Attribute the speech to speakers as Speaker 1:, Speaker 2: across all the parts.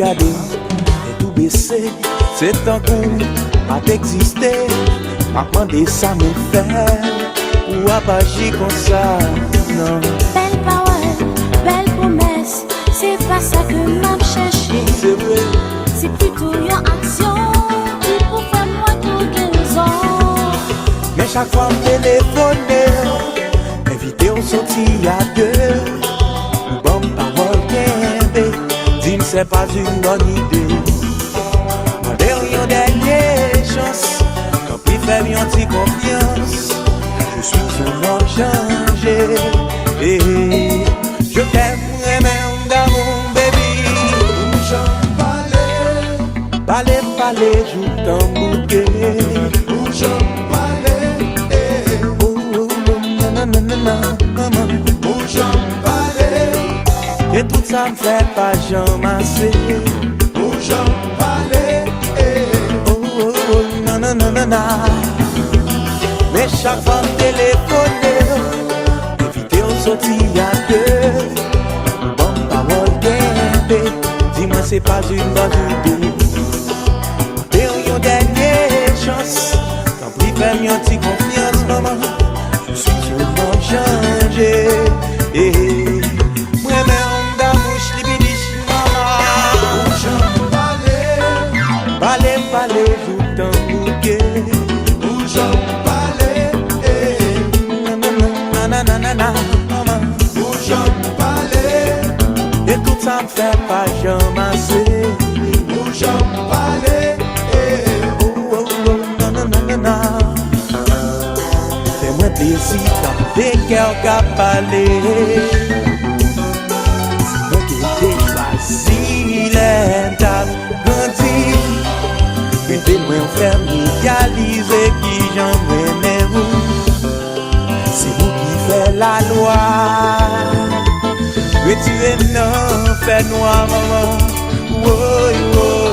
Speaker 1: regardé, et tout baissé, c'est un coup, pas d'exister, pas demander ça me fait, ou à pas agir comme ça, non.
Speaker 2: Belle parole, belle promesse, c'est pas ça que m'a cherché.
Speaker 1: C'est vrai.
Speaker 2: C'est plutôt une action qui pour faire moi toute raison.
Speaker 1: Mais chaque fois me téléphoner, inviter au sorti à deux, ou bonne parole qu'aimer, dis-moi c'est pas une bonne idée. Mandez une dernière chance, quand plus faire une petite confiance, je suis un homme changé, et je t'aime même d'amour, baby. Balé, balé, joue ton bouquet. Bougeons, balé, oh, oh, nanana, maman. Bougeons, balé, et tout ça me fait pas Janm assez. Bougeons, balé, oh, oh, oh, nanana. Mais chaque fois me téléphoner, éviter au sorti à deux. Bonne parole, guindé, dis-moi c'est pas une bonne idée. Dernière chance, quand plus faire une petite confiance, maman, je suis sûrement changé. Moi-même d'amour, libidiche, maman. Bougeons, balé, balé, joue ton bouquet. Bougeons, balé, nanana, maman. Bougeons, balé, et tout ça me fait pas Janm assez. Bougeons, balé. Fais-moi plaisir quand des cœurs qu'a parlé. Sinon que t'es choisi l'étape grandi. Mettez-moi en familiariser qui j'emmène vous. C'est vous qui faites la loi. Retirez non, faites noir maman. Woy, woy.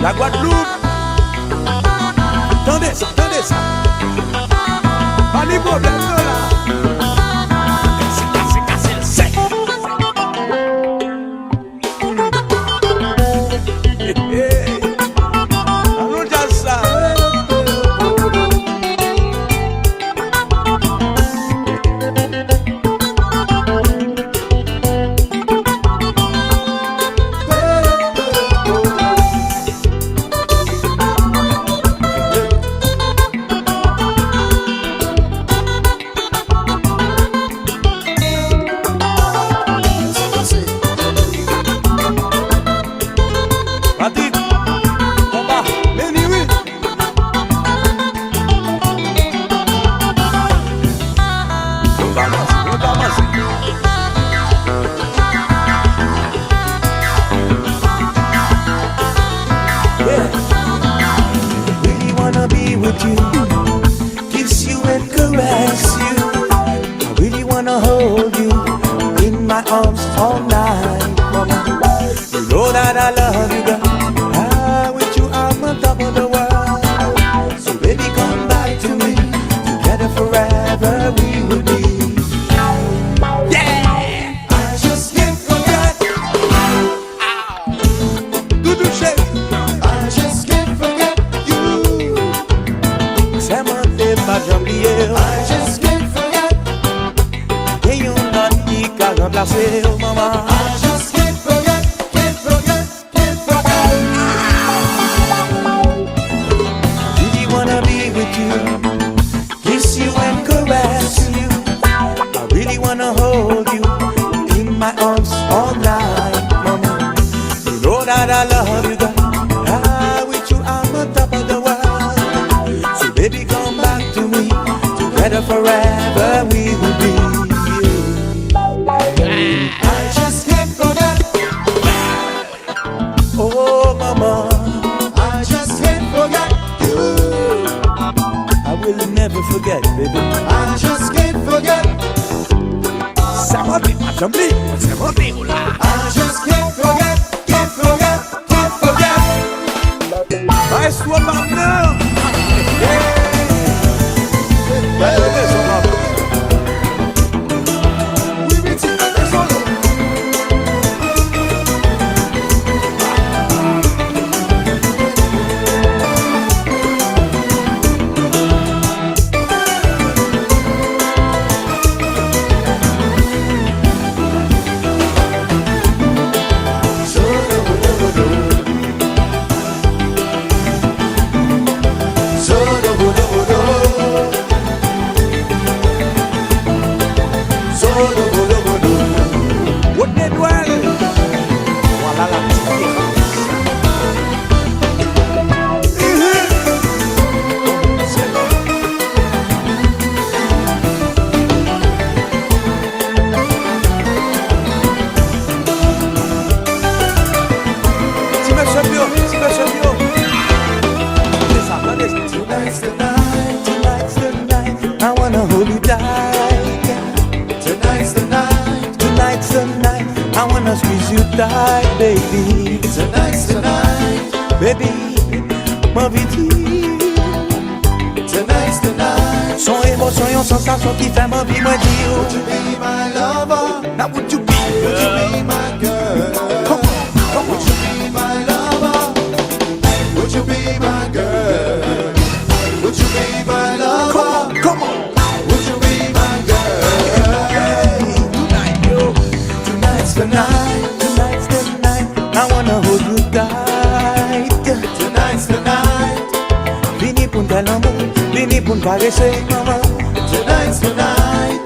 Speaker 1: La Guadeloupe, tendez ça, pas les problèmes là. C'est cassé le sec. Allons dire ça. Kiss you and caress you. I really wanna hold you in my arms all night, mama. You know that I love you, girl. With you I'm on top of the world. So baby, come back to me. Together forever we will be. Yeah, I just can't forget. Do the shake. I just can't forget you. Pas j'oublier. I just can't forget. Et you not qui qu'a remplacé, oh maman. I just can't forget, can't forget, can't forget. Really wanna be with you, kiss you and caress you. I really wanna hold you in my arms all night, mama. will never forget, baby.
Speaker 3: I just can't forget.
Speaker 1: Ça m'a dit, ma Janm, c'est mon déo là.
Speaker 3: I just can't forget, can't forget, can't forget.
Speaker 1: I swear my love.
Speaker 3: We be singing this song.
Speaker 1: What did well? Voilà la
Speaker 3: Tonight's the night,
Speaker 1: tonight's the night. I wanna hold you tight.
Speaker 3: tonight's the night,
Speaker 1: Tonight's the night. I wanna squeeze you tight, baby.
Speaker 3: tonight's the night,
Speaker 1: Baby, ma vie dit.
Speaker 3: tonight's the night.
Speaker 1: Son émotion, yon sensation qui fait ma vie, moi
Speaker 3: Would
Speaker 1: dire.
Speaker 3: you be my lover?
Speaker 1: Now would you be?
Speaker 3: Would you be my girl?
Speaker 1: Come on, come
Speaker 3: Would
Speaker 1: on.
Speaker 3: you be my lover? Would you be my girl? Would you be my lover?
Speaker 1: Come on.
Speaker 3: Would you be my girl?
Speaker 1: Tonight, yo.
Speaker 3: Tonight's the night,
Speaker 1: Tonight's the night. I wanna hold you tight.
Speaker 3: tonight's the night,
Speaker 1: Vini pour un amour, vini pour caresser, maman.
Speaker 3: tonight's the night,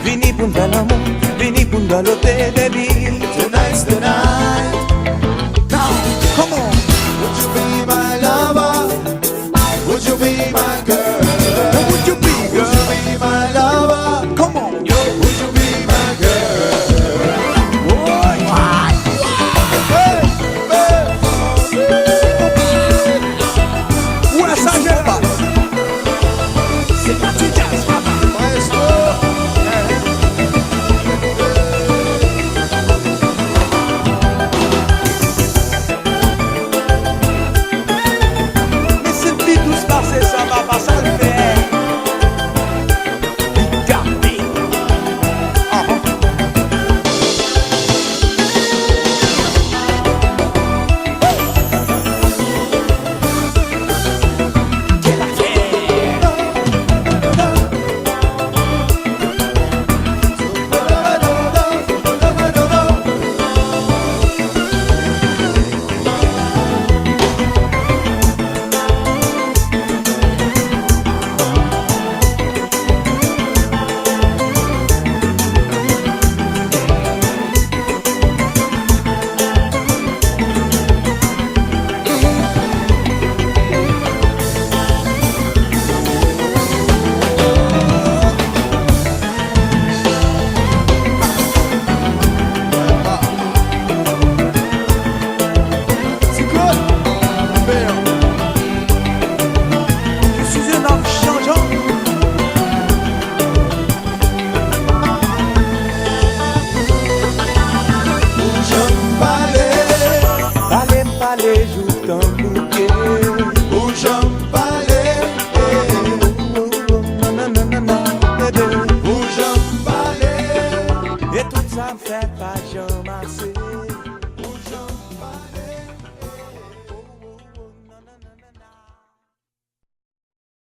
Speaker 1: Vini pour un amour, vini pour galoper, baby.
Speaker 3: tonight's the night.
Speaker 1: Now, come on.
Speaker 3: Would you be my lover? Would you be my girl?
Speaker 1: Would you be,
Speaker 3: Would
Speaker 1: girl?
Speaker 3: you be my lover?
Speaker 1: Come on, yo.
Speaker 3: Would you be my girl?
Speaker 1: Ouais, ça j'aime pas. C'est pas du jazz, papa.
Speaker 3: Maestro.
Speaker 1: Mais c'est plus douce passer, ça va pas, ça le fait. Gardez. Quelle affaire.
Speaker 3: C'est quoi? Merde.
Speaker 1: Je suis un homme changeant.
Speaker 3: Janm balai,
Speaker 1: Parlez, parlez, joue ton bouquet.
Speaker 3: oh Janm balai,
Speaker 1: Nanana, bébé.
Speaker 3: oh Janm balai.
Speaker 1: Et tout ça me fait pas jamais assez.